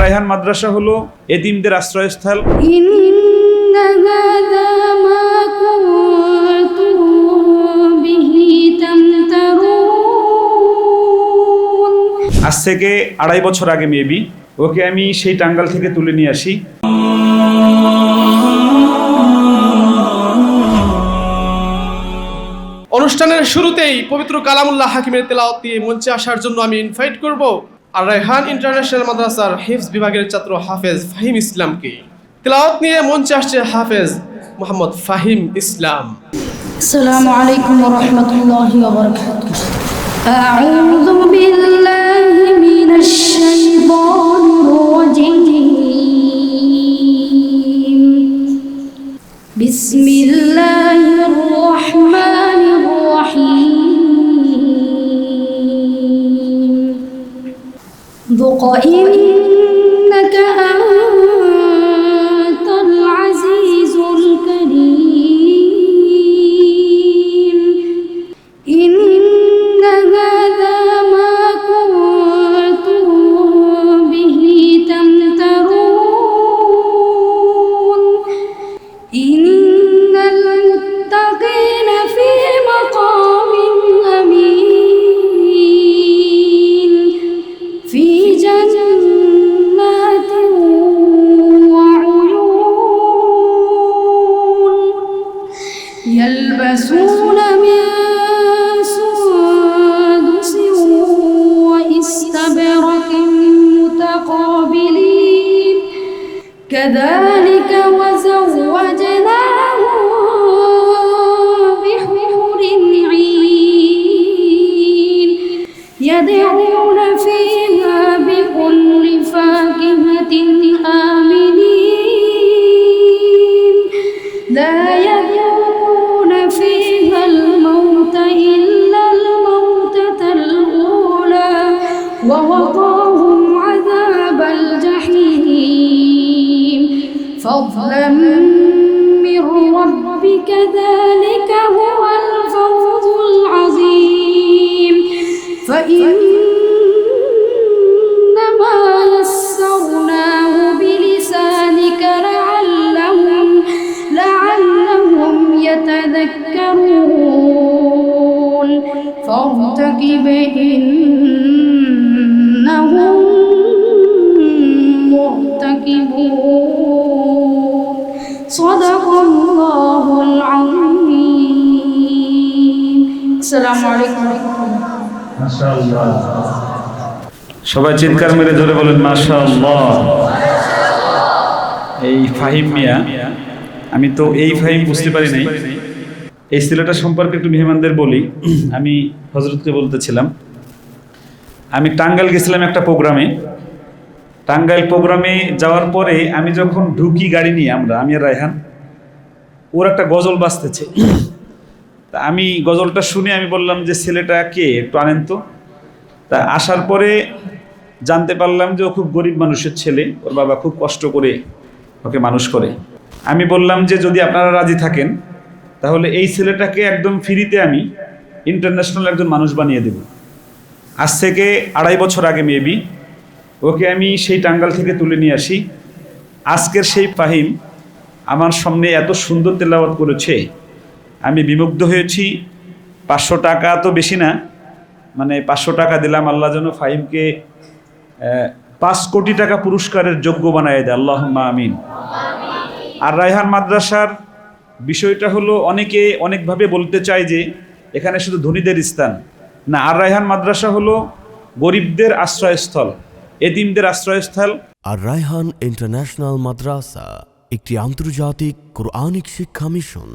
রায়হান মাদ্রাসা হলো এতিমদের আশ্রয়স্থল। আজ থেকে 2.5 বছর আগে মেবি ওকে আমি সেই টাঙ্গাইল থেকে তুলে নিয়ে আসি। অনুষ্ঠানের শুরুতেই পবিত্র কালামুল্লাহ হাকিমের তেলাওয়াত দিয়ে মঞ্চে আসার জন্য আমি ইনভাইট করব আর রায়হান ইন্টারন্যাশনাল মাদ্রাসার হিফজ বিভাগের ছাত্র হাফেজ ফাহিম ইসলামকে। তেলাওয়াত নিয়ে মঞ্চে আসছে হাফেজ মোহাম্মদ ফাহিম ইসলাম। আসসালামু আলাইকুম ওয়া রাহমাতুল্লাহি ওয়া বারাকাতুহু। আউযু বিল্লাহি মিনাশ শাইতানির রাজীম। বিসমিল্লাহির রাহমানির রাহিম। ذق إنك أنت العزيز الكريم إن هذا ما كنتم به تمترون إن المتقين في مقام أمين في جنات وعيون يلبسون من سندس واستبرق متقابلين كذلك وزوجناهم بحور عين يدعون فيها بكل فاكهة آمنين لا يذوقون فيها الموت إلا الموتة الأولى ووقاهم عذاب الجحيم فضلا من ربك ذلك هو الفوز العظيم فإنما يسرناه بلسانك لعلهم يتذكرون فارتقب إنهم مرتقبون صدق الله العظيم السلام عليكم ورحمة الله। মাশাআল্লাহ, সবাই চিৎকার মেরে ধরে বলেন মাশাআল্লাহ। এই ফাহিম মিয়া, আমি তো এই ফাহিম বুঝতে পারি নাই। এই ছেলেটা সম্পর্কে একটু মেহমানদের বলি। আমি হযরতকে বলতেছিলাম, আমি টাঙ্গাইল গেছিলাম একটা প্রোগ্রামে। টাঙ্গাইল প্রোগ্রামে যাওয়ার পরে আমি যখন ঢুকি গাড়ি নিয়ে, আমি আর রায়হান, ওর একটা গজল বাজতেছে। তা আমি গজলটা শুনে আমি বললাম যে ছেলেটা কে, একটু আনেন তো। তা আসার পরে জানতে পারলাম যে ও খুব গরিব মানুষের ছেলে, ওর বাবা খুব কষ্ট করে ওকে মানুষ করে। আমি বললাম যে যদি আপনারা রাজি থাকেন তাহলে এই ছেলেটাকে একদম ফ্রিতে আমি ইন্টারন্যাশনাল একজন মানুষ বানিয়ে দেব। আজ থেকে 2.5 বছর আগে মেবি ওকে আমি সেই টাঙ্গাইল থেকে তুলে নিয়ে আসি। আজকের সেই ফাহিম আমার সামনে এত সুন্দর তেলাওয়াত করেছে, আমি বিমুগ্ধ হয়েছি। 500 টাকা তো বেশি না, মানে 500 টাকা দিলাম, আল্লাহ যেন ফাহিমকে 5 কোটি টাকা পুরস্কারের যোগ্য বানায় দেয়, আল্লাহুম্মা আমিন। আর রায়হান মাদ্রাসার বিষয়টা হলো, অনেকে অনেকভাবে বলতে চায় যে এখানে শুধু ধনীদের স্থান না। আর রায়হান মাদ্রাসা হলো গরিবদের আশ্রয়স্থল, এতিমদের আশ্রয়স্থল। আর রায়হান ইন্টারন্যাশনাল মাদ্রাসা একটি আন্তর্জাতিক কোরআনিক শিক্ষা মিশন।